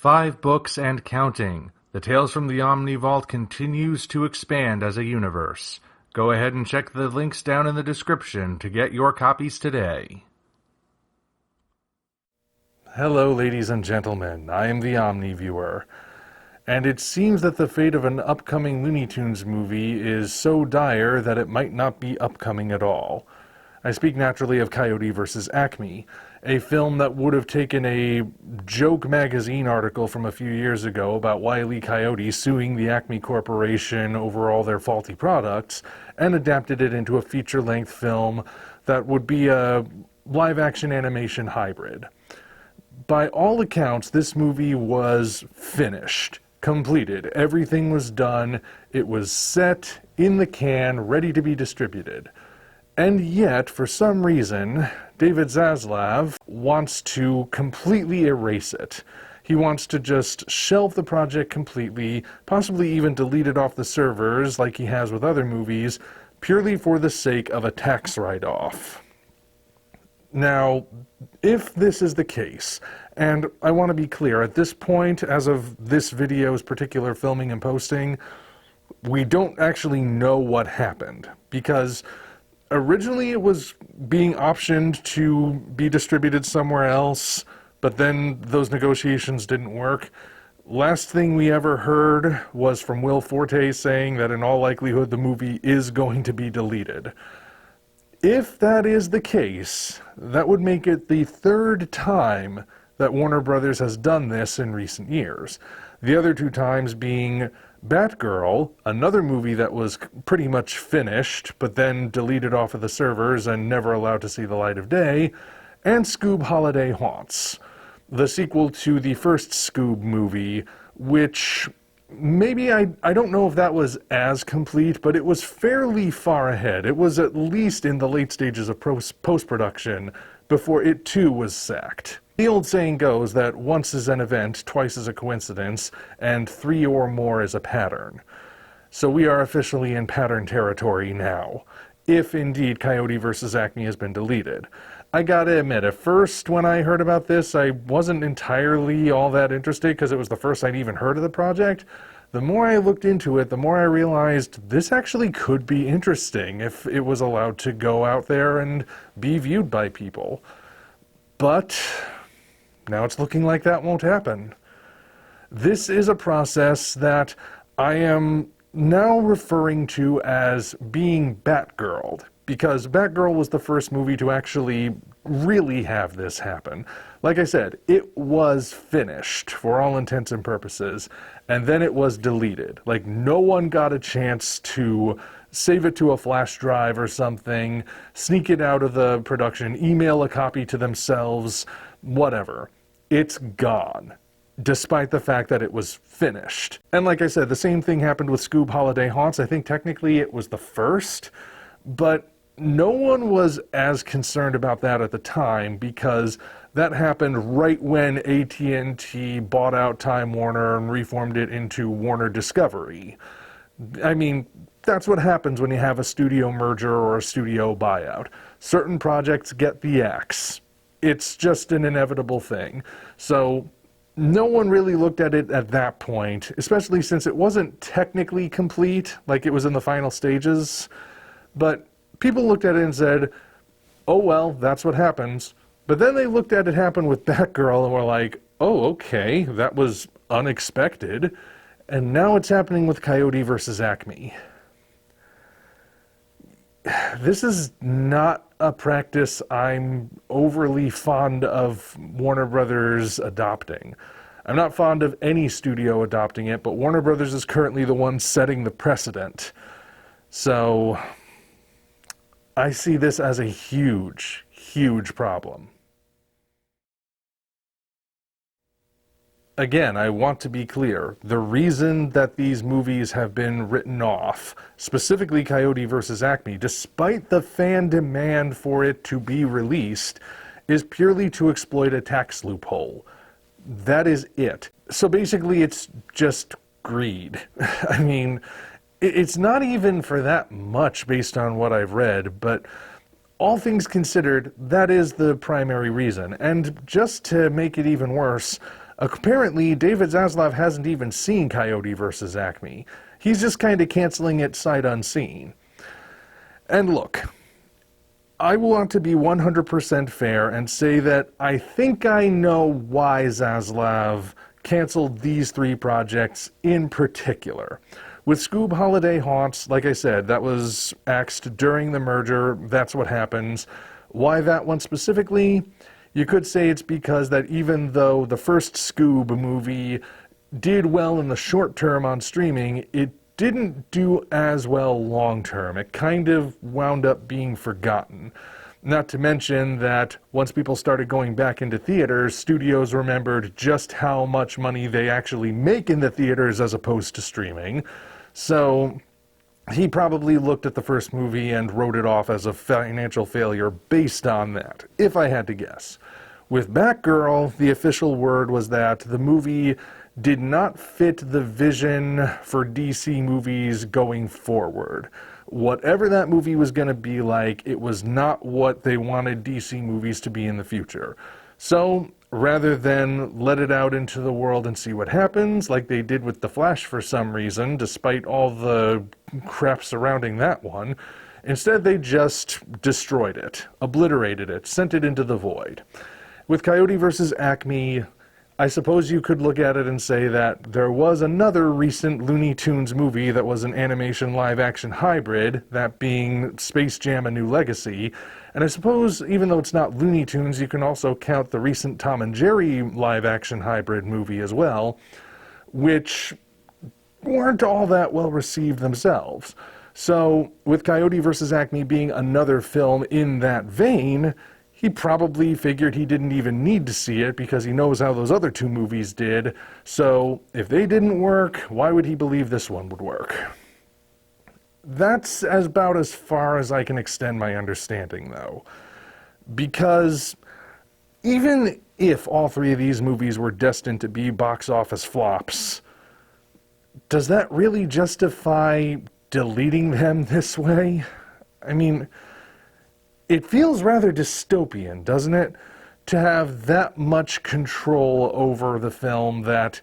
5 books and counting. The Tales from the Omni Vault continues to expand as a universe. Go ahead and check the links down in the description to get your copies today. Hello, ladies and gentlemen. I am the Omni Viewer. And it seems that the fate of an upcoming Looney Tunes movie is so dire that it might not be upcoming at all. I speak naturally of Coyote vs. Acme, a film that would have taken a joke magazine article from a few years ago about Wile E. Coyote suing the Acme Corporation over all their faulty products, and adapted it into a feature-length film that would be a live-action animation hybrid. By all accounts, this movie was finished, completed. Everything was done. It was set, in the can, ready to be distributed. And yet, for some reason, David Zaslav wants to completely erase it. He wants to just shelve the project completely, possibly even delete it off the servers like he has with other movies, purely for the sake of a tax write-off. Now, if this is the case, and I want to be clear, at this point, as of this video's particular filming and posting, we don't actually know what happened, because originally it was being optioned to be distributed somewhere else, but then those negotiations didn't work. Last thing we ever heard was from Will Forte saying that in all likelihood the movie is going to be deleted. If that is the case, that would make it the third time that Warner Brothers has done this in recent years. The other two times being Batgirl, another movie that was pretty much finished, but then deleted off of the servers and never allowed to see the light of day, and Scoob Holiday Haunts, the sequel to the first Scoob movie, which maybe I don't know if that was as complete, but it was fairly far ahead. It was at least in the late stages of post-production before it too was sacked. The old saying goes that once is an event, twice is a coincidence, and 3 or more is a pattern. So we are officially in pattern territory now, if indeed Coyote vs. Acme has been deleted. I gotta admit, at first when I heard about this, I wasn't entirely all that interested because it was the first I'd even heard of the project. The more I looked into it, the more I realized this actually could be interesting if it was allowed to go out there and be viewed by people. But now it's looking like that won't happen. This is a process that I am now referring to as being Batgirl'd, because Batgirl was the first movie to actually really have this happen. Like I said, it was finished for all intents and purposes, and then it was deleted. Like, no one got a chance to save it to a flash drive or something, sneak it out of the production, email a copy to themselves, whatever. It's gone, despite the fact that it was finished. And like I said, the same thing happened with Scoob Holiday Haunts. I think technically it was the first, but no one was as concerned about that at the time because that happened right when AT&T bought out Time Warner and reformed it into Warner Discovery. I mean, that's what happens when you have a studio merger or a studio buyout. Certain projects get the axe. It's just an inevitable thing. So no one really looked at it at that point, especially since it wasn't technically complete, like it was in the final stages. But people looked at it and said, oh well, that's what happens. But then they looked at it happen with Batgirl and were like, oh okay, that was unexpected. And now it's happening with Coyote vs. Acme. This is not a practice I'm overly fond of Warner Brothers adopting. I'm not fond of any studio adopting it, but Warner Brothers is currently the one setting the precedent. So I see this as a huge, huge problem. Again, I want to be clear. The reason that these movies have been written off, specifically Coyote vs. Acme, despite the fan demand for it to be released, is purely to exploit a tax loophole. That is it. So basically it's just greed. I mean, it's not even for that much based on what I've read, but all things considered, that is the primary reason. And just to make it even worse, Apparently, David Zaslav hasn't even seen Coyote vs. Acme. He's just kind of canceling it sight unseen. And look, I want to be 100% fair and say that I think I know why Zaslav canceled these 3 projects in particular. With Scoob Holiday Haunts, like I said, that was axed during the merger. That's what happens. Why that one specifically? You could say it's because that even though the first Scoob movie did well in the short term on streaming, it didn't do as well long term. It kind of wound up being forgotten. Not to mention that once people started going back into theaters, studios remembered just how much money they actually make in the theaters as opposed to streaming. So he probably looked at the first movie and wrote it off as a financial failure based on that, if I had to guess. With Batgirl, the official word was that the movie did not fit the vision for DC movies going forward. Whatever that movie was going to be like, it was not what they wanted DC movies to be in the future. So, rather than let it out into the world and see what happens, like they did with The Flash for some reason, despite all the crap surrounding that one, instead they just destroyed it, obliterated it, sent it into the void. With Coyote vs. Acme, I suppose you could look at it and say that there was another recent Looney Tunes movie that was an animation live-action hybrid, that being Space Jam: A New Legacy. And I suppose, even though it's not Looney Tunes, you can also count the recent Tom and Jerry live-action hybrid movie as well, which weren't all that well received themselves. So, with Coyote vs. Acme being another film in that vein, he probably figured he didn't even need to see it because he knows how those other 2 movies did. So if they didn't work, why would he believe this one would work? That's about as far as I can extend my understanding, though. Because even if all 3 of these movies were destined to be box office flops, does that really justify deleting them this way? I mean, it feels rather dystopian, doesn't it? To have that much control over the film that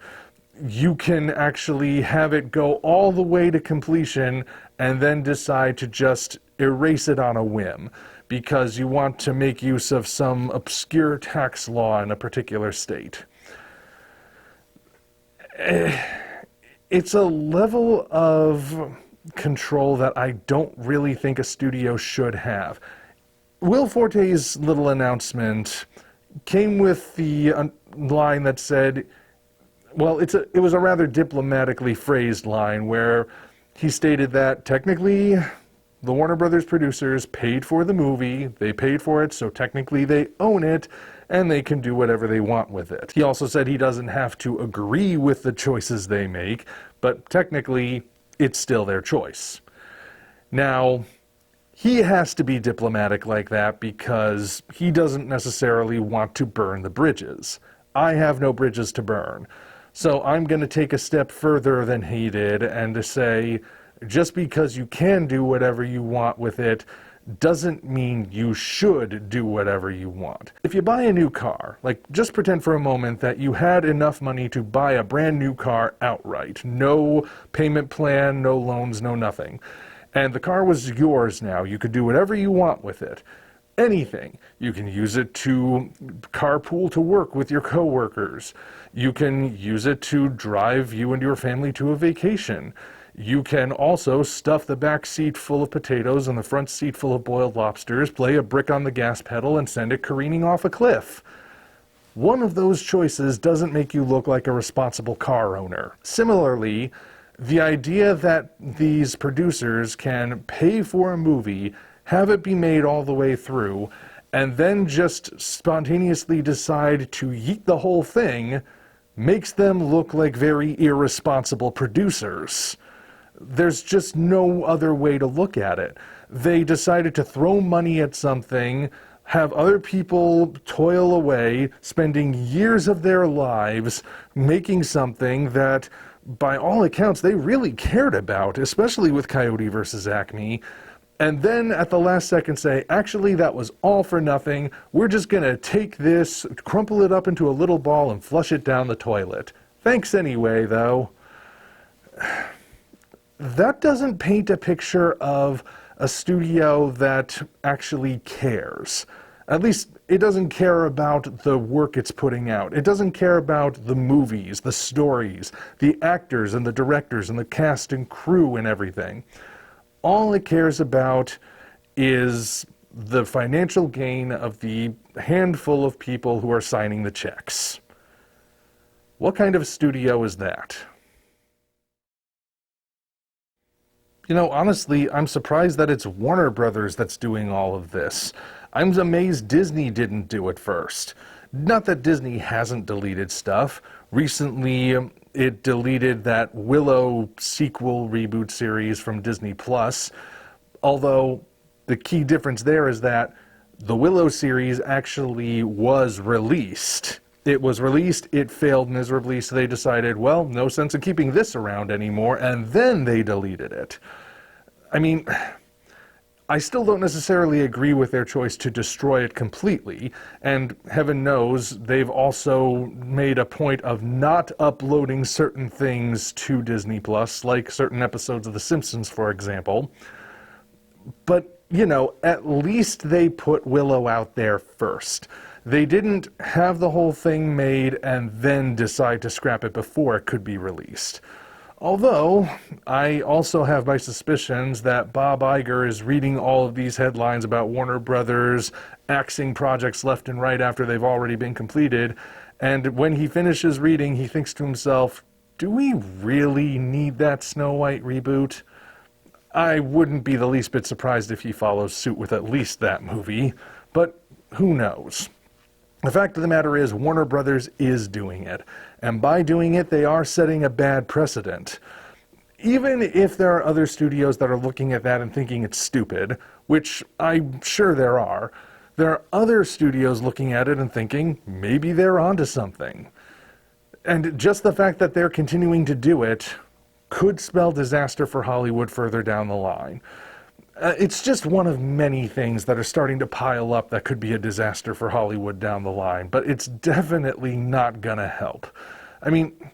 you can actually have it go all the way to completion and then decide to just erase it on a whim because you want to make use of some obscure tax law in a particular state. It's a level of control that I don't really think a studio should have. Will Forte's little announcement came with the line that said, well, it was a rather diplomatically phrased line where he stated that technically the Warner Brothers producers paid for the movie, they paid for it, so technically they own it, and they can do whatever they want with it. He also said he doesn't have to agree with the choices they make, but technically it's still their choice. Now, he has to be diplomatic like that because he doesn't necessarily want to burn the bridges. I have no bridges to burn. So I'm going to take a step further than he did and to say, just because you can do whatever you want with it doesn't mean you should do whatever you want. If you buy a new car, like just pretend for a moment that you had enough money to buy a brand new car outright. No payment plan, no loans, no nothing. And the car was yours now. You could do whatever you want with it. Anything. You can use it to carpool to work with your coworkers. You can use it to drive you and your family to a vacation. You can also stuff the back seat full of potatoes and the front seat full of boiled lobsters, play a brick on the gas pedal, and send it careening off a cliff. One of those choices doesn't make you look like a responsible car owner. Similarly, the idea that these producers can pay for a movie, have it be made all the way through, and then just spontaneously decide to yeet the whole thing makes them look like very irresponsible producers. There's just no other way to look at it. They decided to throw money at something, have other people toil away, spending years of their lives making something that, by all accounts, they really cared about, especially with Coyote vs. Acme, and then at the last second say, actually, that was all for nothing. We're just going to take this, crumple it up into a little ball, and flush it down the toilet. Thanks anyway, though. That doesn't paint a picture of a studio that actually cares. At least it doesn't care about the work it's putting out. It doesn't care about the movies, the stories, the actors and the directors and the cast and crew and everything. All it cares about is the financial gain of the handful of people who are signing the checks. What kind of studio is that? You know, honestly, I'm surprised that it's Warner Brothers that's doing all of this. I'm amazed Disney didn't do it first. Not that Disney hasn't deleted stuff. Recently, it deleted that Willow sequel reboot series from Disney+, although the key difference there is that the Willow series actually was released. It was released, it failed miserably, so they decided, well, no sense in keeping this around anymore, and then they deleted it. I mean, I still don't necessarily agree with their choice to destroy it completely, and heaven knows they've also made a point of not uploading certain things to Disney+, like certain episodes of The Simpsons, for example. But, you know, at least they put Willow out there first. They didn't have the whole thing made and then decide to scrap it before it could be released. Although, I also have my suspicions that Bob Iger is reading all of these headlines about Warner Brothers axing projects left and right after they've already been completed, and when he finishes reading, he thinks to himself, do we really need that Snow White reboot? I wouldn't be the least bit surprised if he follows suit with at least that movie, but who knows? The fact of the matter is, Warner Brothers is doing it, and by doing it, they are setting a bad precedent. Even if there are other studios that are looking at that and thinking it's stupid, which I'm sure there are other studios looking at it and thinking, maybe they're onto something. And just the fact that they're continuing to do it could spell disaster for Hollywood further down the line. It's just one of many things that are starting to pile up that could be a disaster for Hollywood down the line, but it's definitely not gonna help. I mean,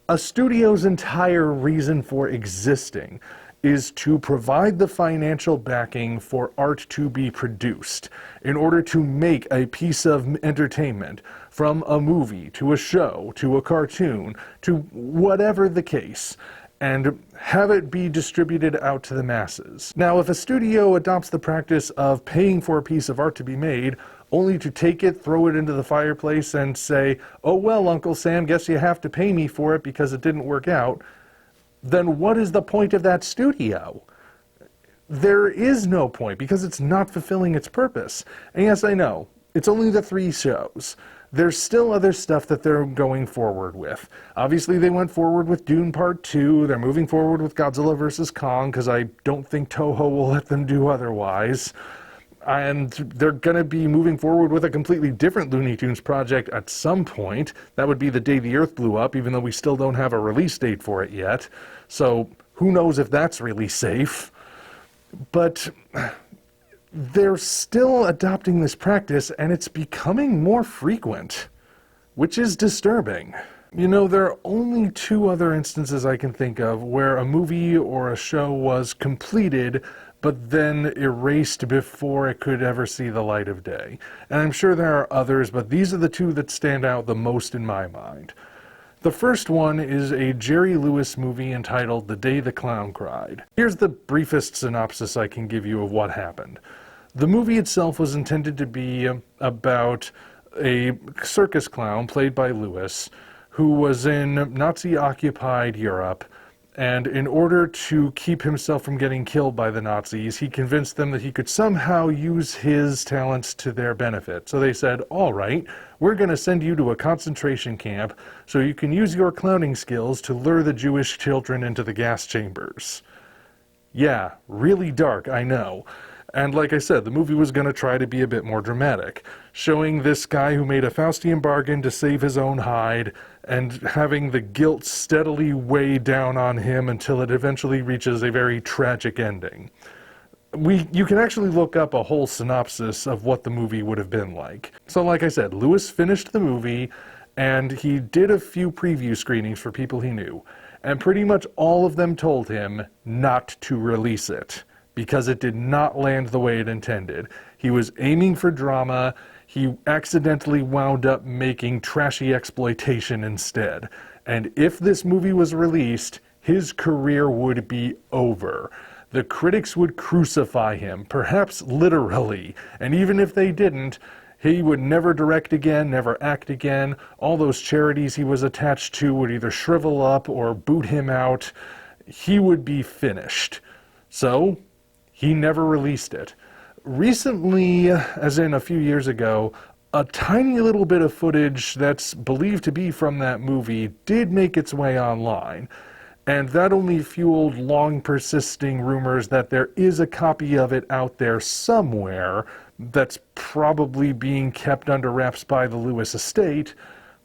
a studio's entire reason for existing is to provide the financial backing for art to be produced in order to make a piece of entertainment, from a movie to a show to a cartoon to whatever the case, and have it be distributed out to the masses. Now, if a studio adopts the practice of paying for a piece of art to be made, only to take it, throw it into the fireplace, and say, oh well, Uncle Sam, guess you have to pay me for it because it didn't work out, then what is the point of that studio? There is no point, because it's not fulfilling its purpose. And yes, I know, it's only the 3 shows. There's still other stuff that they're going forward with. Obviously, they went forward with Dune Part 2. They're moving forward with Godzilla vs. Kong, because I don't think Toho will let them do otherwise. And they're going to be moving forward with a completely different Looney Tunes project at some point. That would be The Day the Earth Blew Up, even though we still don't have a release date for it yet. So who knows if that's really safe. But they're still adopting this practice, and it's becoming more frequent, which is disturbing. You know, there are only 2 other instances I can think of where a movie or a show was completed but then erased before it could ever see the light of day. And I'm sure there are others, but these are the 2 that stand out the most in my mind. The first one is a Jerry Lewis movie entitled The Day the Clown Cried. Here's the briefest synopsis I can give you of what happened. The movie itself was intended to be about a circus clown played by Lewis who was in Nazi-occupied Europe, and in order to keep himself from getting killed by the Nazis, he convinced them that he could somehow use his talents to their benefit. So they said, all right, we're going to send you to a concentration camp so you can use your clowning skills to lure the Jewish children into the gas chambers. Yeah, really dark, I know. And like I said, the movie was going to try to be a bit more dramatic, showing this guy who made a Faustian bargain to save his own hide, and having the guilt steadily weigh down on him until it eventually reaches a very tragic ending. You can actually look up a whole synopsis of what the movie would have been like. So like I said, Lewis finished the movie, and he did a few preview screenings for people he knew, and pretty much all of them told him not to release it, because it did not land the way it intended. He was aiming for drama. He accidentally wound up making trashy exploitation instead. And if this movie was released, his career would be over. The critics would crucify him, perhaps literally. And even if they didn't, he would never direct again, never act again. All those charities he was attached to would either shrivel up or boot him out. He would be finished. So, he never released it. Recently, as in a few years ago, a tiny little bit of footage that's believed to be from that movie did make its way online. And that only fueled long persisting rumors that there is a copy of it out there somewhere that's probably being kept under wraps by the Lewis estate,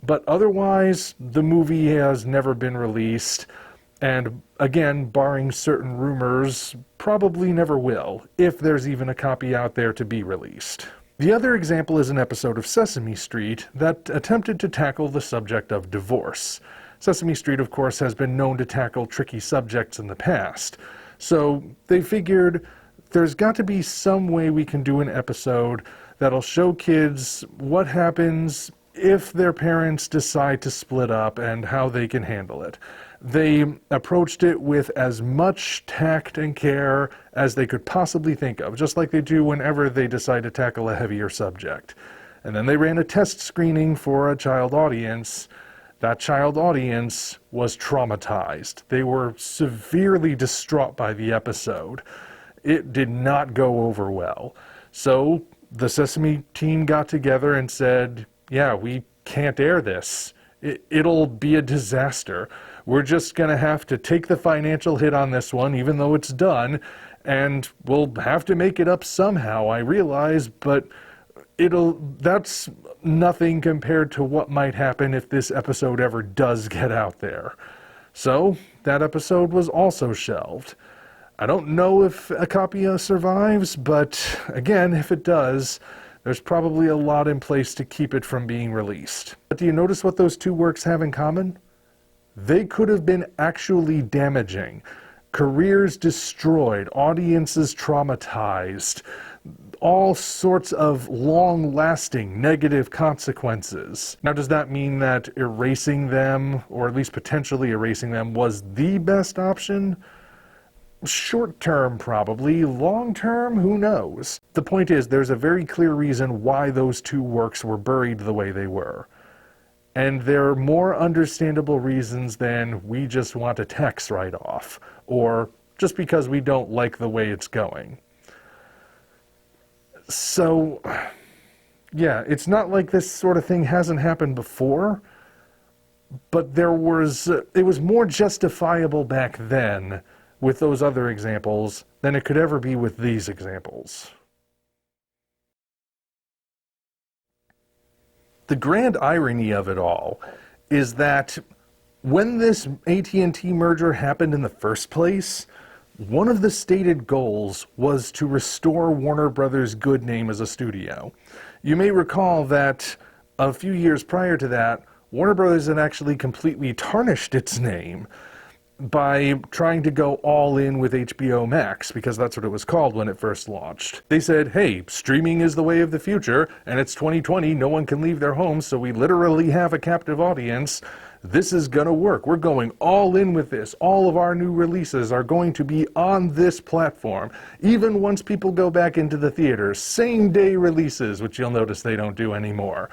but otherwise the movie has never been released, and again, barring certain rumors, probably never will, if there's even a copy out there to be released. The other example is an episode of Sesame Street that attempted to tackle the subject of divorce. Sesame Street, of course, has been known to tackle tricky subjects in the past, so they figured there's got to be some way we can do an episode that'll show kids what happens if their parents decide to split up and how they can handle it. They approached it with as much tact and care as they could possibly think of, just like they do whenever they decide to tackle a heavier subject. And then they ran a test screening for a child audience. That child audience was traumatized. They were severely distraught by the episode. It did not go over well. So the Sesame team got together and said, yeah, we can't air this. It'll be a disaster. We're just going to have to take the financial hit on this one, even though it's done, and we'll have to make it up somehow, I realize, but that's nothing compared to what might happen if this episode ever does get out there. So that episode was also shelved. I don't know if a copy survives, but again, if it does, there's probably a lot in place to keep it from being released. But do you notice what those two works have in common? They could have been actually damaging. Careers destroyed, audiences traumatized, all sorts of long-lasting negative consequences. Now, does that mean that erasing them, or at least potentially erasing them, was the best option? Short term, probably. Long term, who knows? The point is, there's a very clear reason why those two works were buried the way they were. And there are more understandable reasons than we just want a tax write-off, or just because we don't like the way it's going. So, yeah, it's not like this sort of thing hasn't happened before, but it was more justifiable back then with those other examples than it could ever be with these examples. The grand irony of it all is that when this AT&T merger happened in the first place, one of the stated goals was to restore Warner Brothers' good name as a studio. You may recall that a few years prior to that, Warner Brothers had actually completely tarnished its name by trying to go all in with HBO Max, because that's what it was called when it first launched. They said, hey, streaming is the way of the future, and it's 2020, no one can leave their homes, so we literally have a captive audience. This is gonna work. We're going all in with this. All of our new releases are going to be on this platform. Even once people go back into the theaters, same day releases, which you'll notice they don't do anymore.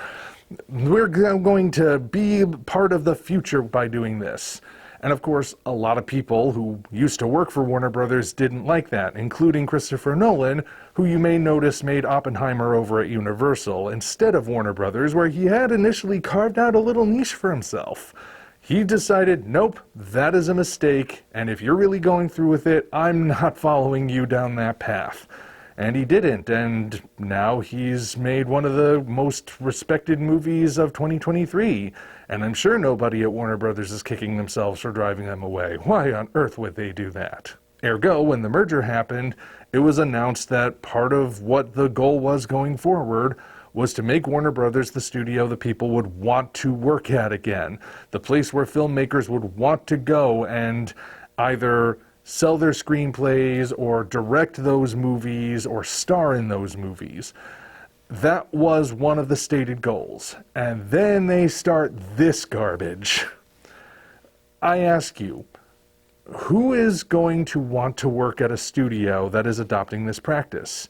We're going to be part of the future by doing this. And of course, a lot of people who used to work for Warner Brothers didn't like that, including Christopher Nolan, who you may notice made Oppenheimer over at Universal instead of Warner Brothers, where he had initially carved out a little niche for himself. He decided, nope, that is a mistake, and if you're really going through with it, I'm not following you down that path. And he didn't, and now he's made one of the most respected movies of 2023, and I'm sure nobody at Warner Brothers is kicking themselves for driving them away. Why on earth would they do that? Ergo, when the merger happened, it was announced that part of what the goal was going forward was to make Warner Brothers the studio that people would want to work at again, the place where filmmakers would want to go and either sell their screenplays or direct those movies or star in those movies. That was one of the stated goals. And then they start this garbage. I ask you, who is going to want to work at a studio that is adopting this practice?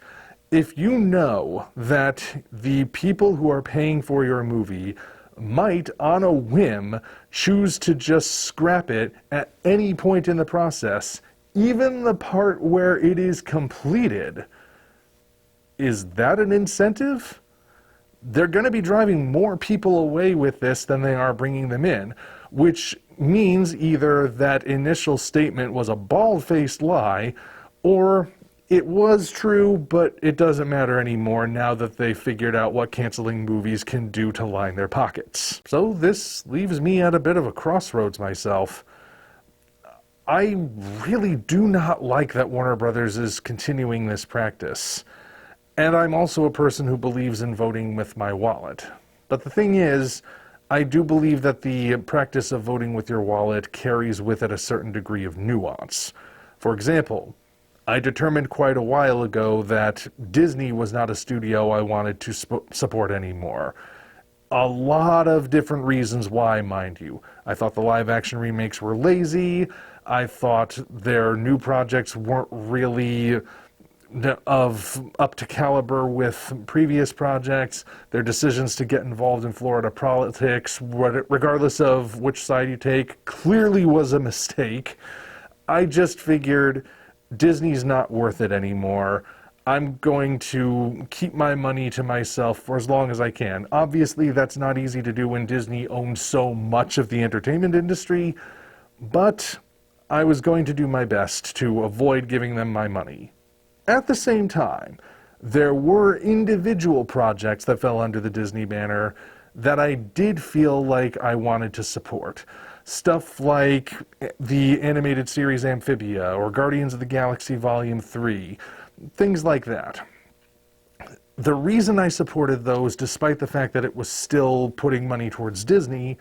If you know that the people who are paying for your movie might, on a whim, choose to just scrap it at any point in the process, even the part where it is completed, is that an incentive? They're going to be driving more people away with this than they are bringing them in, which means either that initial statement was a bald-faced lie, or it was true, but it doesn't matter anymore now that they figured out what canceling movies can do to line their pockets. So this leaves me at a bit of a crossroads myself. I really do not like that Warner Brothers is continuing this practice. And I'm also a person who believes in voting with my wallet. But the thing is, I do believe that the practice of voting with your wallet carries with it a certain degree of nuance. For example, I determined quite a while ago that Disney was not a studio I wanted to support anymore. A lot of different reasons why, mind you. I thought the live-action remakes were lazy. I thought their new projects weren't really up to caliber with previous projects. Their decisions to get involved in Florida politics, regardless of which side you take, clearly was a mistake. I just figured Disney's not worth it anymore. I'm going to keep my money to myself for as long as I can. Obviously, that's not easy to do when Disney owns so much of the entertainment industry, but I was going to do my best to avoid giving them my money. At the same time, there were individual projects that fell under the Disney banner that I did feel like I wanted to support. Stuff like the animated series Amphibia or Guardians of the Galaxy Volume 3, things like that. The reason I supported those, despite the fact that it was still putting money towards Disney,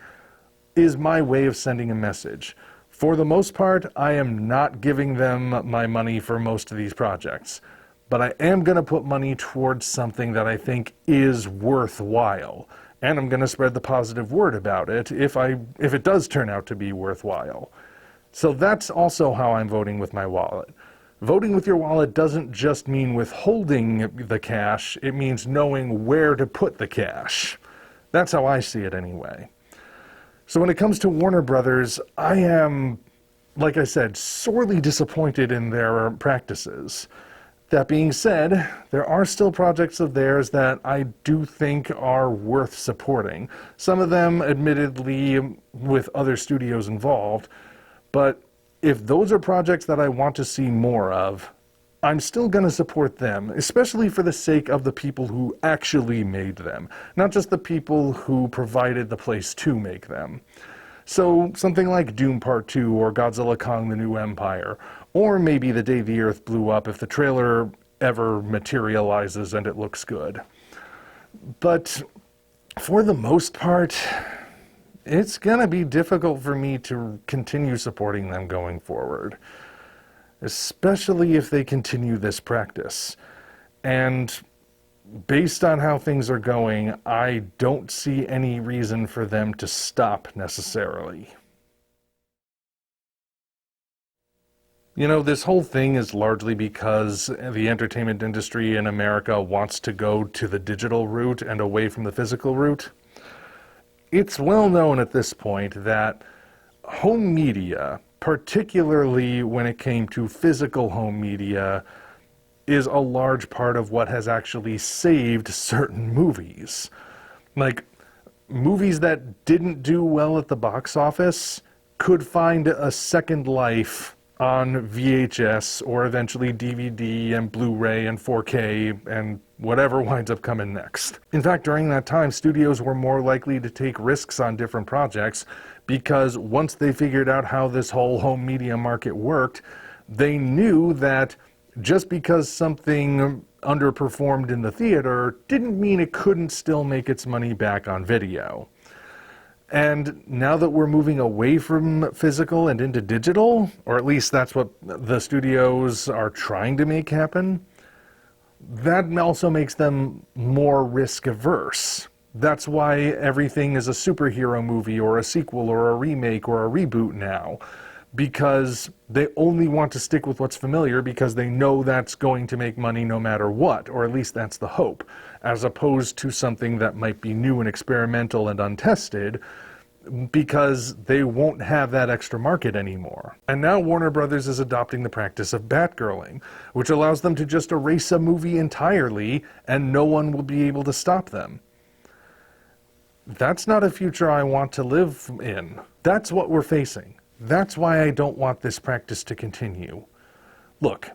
is my way of sending a message. For the most part, I am not giving them my money for most of these projects, but I am going to put money towards something that I think is worthwhile, and I'm going to spread the positive word about it if it does turn out to be worthwhile. So that's also how I'm voting with my wallet. Voting with your wallet doesn't just mean withholding the cash, it means knowing where to put the cash. That's how I see it anyway. So when it comes to Warner Brothers, I am, like I said, sorely disappointed in their practices. That being said, there are still projects of theirs that I do think are worth supporting. Some of them, admittedly, with other studios involved, but if those are projects that I want to see more of, I'm still going to support them, especially for the sake of the people who actually made them, not just the people who provided the place to make them. So something like Doom Part 2 or Godzilla Kong: The New Empire, or maybe The Day the Earth Blew Up if the trailer ever materializes and it looks good. But for the most part, it's going to be difficult for me to continue supporting them going forward, especially if they continue this practice. And based on how things are going, I don't see any reason for them to stop necessarily. You know, this whole thing is largely because the entertainment industry in America wants to go to the digital route and away from the physical route. It's well known at this point that home media, particularly when it came to physical home media, is a large part of what has actually saved certain movies. Like, movies that didn't do well at the box office could find a second life on VHS or eventually DVD and Blu-ray and 4K and whatever winds up coming next. In fact, during that time, studios were more likely to take risks on different projects because once they figured out how this whole home media market worked, They knew that just because something underperformed in the theater didn't mean it couldn't still make its money back on video. And now that we're moving away from physical and into digital, or at least that's what the studios are trying to make happen, that also makes them more risk averse. That's why everything is a superhero movie or a sequel or a remake or a reboot now. Because they only want to stick with what's familiar because they know that's going to make money no matter what, or at least that's the hope, as opposed to something that might be new and experimental and untested, because they won't have that extra market anymore. And now Warner Brothers is adopting the practice of Batgirling, which allows them to just erase a movie entirely and no one will be able to stop them. That's not a future I want to live in. That's what we're facing. That's why I don't want this practice to continue. Look,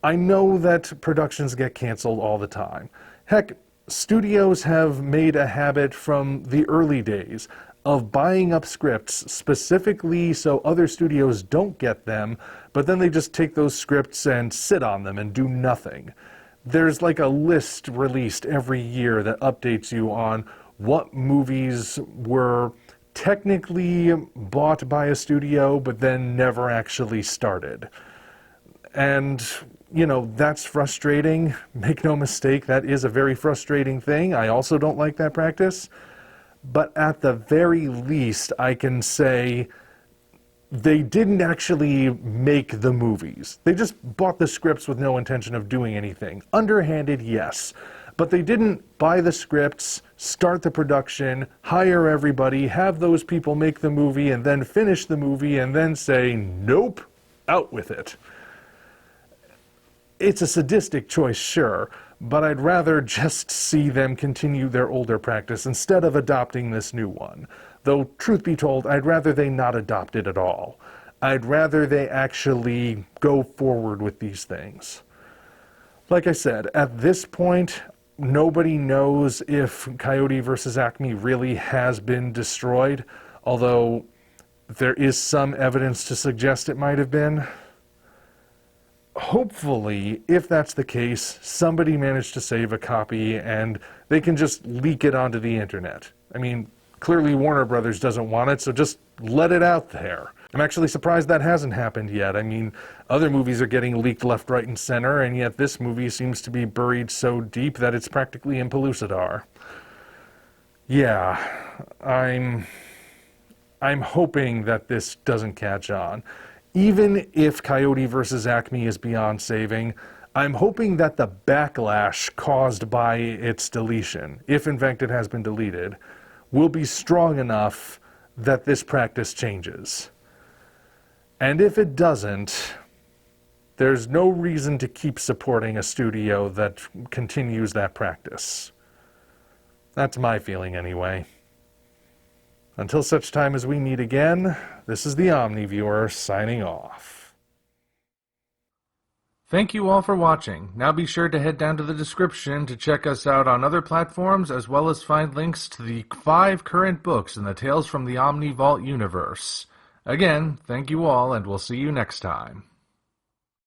I know that productions get canceled all the time. Heck, studios have made a habit from the early days of buying up scripts specifically so other studios don't get them, but then they just take those scripts and sit on them and do nothing. There's like a list released every year that updates you on what movies were technically bought by a studio but then never actually started. And, you know, that's frustrating. Make no mistake, that is a very frustrating thing. I also don't like that practice. But at the very least, I can say they didn't actually make the movies. They just bought the scripts with no intention of doing anything. Underhanded, yes. But they didn't buy the scripts, start the production, hire everybody, have those people make the movie, and then finish the movie, and then say, nope, out with it. It's a sadistic choice, sure, but I'd rather just see them continue their older practice instead of adopting this new one. Though, truth be told, I'd rather they not adopt it at all. I'd rather they actually go forward with these things. Like I said, at this point, nobody knows if Coyote versus Acme really has been destroyed, although there is some evidence to suggest it might have been. Hopefully, if that's the case, somebody managed to save a copy and they can just leak it onto the internet. I mean, clearly Warner Brothers doesn't want it, so just let it out there. I'm actually surprised that hasn't happened yet. I mean, other movies are getting leaked left, right, and center, and yet this movie seems to be buried so deep that it's practically in Pellucidar. Yeah, I'm hoping that this doesn't catch on. Even if Coyote versus Acme is beyond saving, I'm hoping that the backlash caused by its deletion, if in fact it has been deleted, will be strong enough that this practice changes. And if it doesn't, there's no reason to keep supporting a studio that continues that practice. That's my feeling anyway. Until such time as we meet again, this is the Omni Viewer signing off. Thank you all for watching. Now be sure to head down to the description to check us out on other platforms, as well as find links to the 5 current books in the Tales from the Omni Vault universe. Again, thank you all, and we'll see you next time.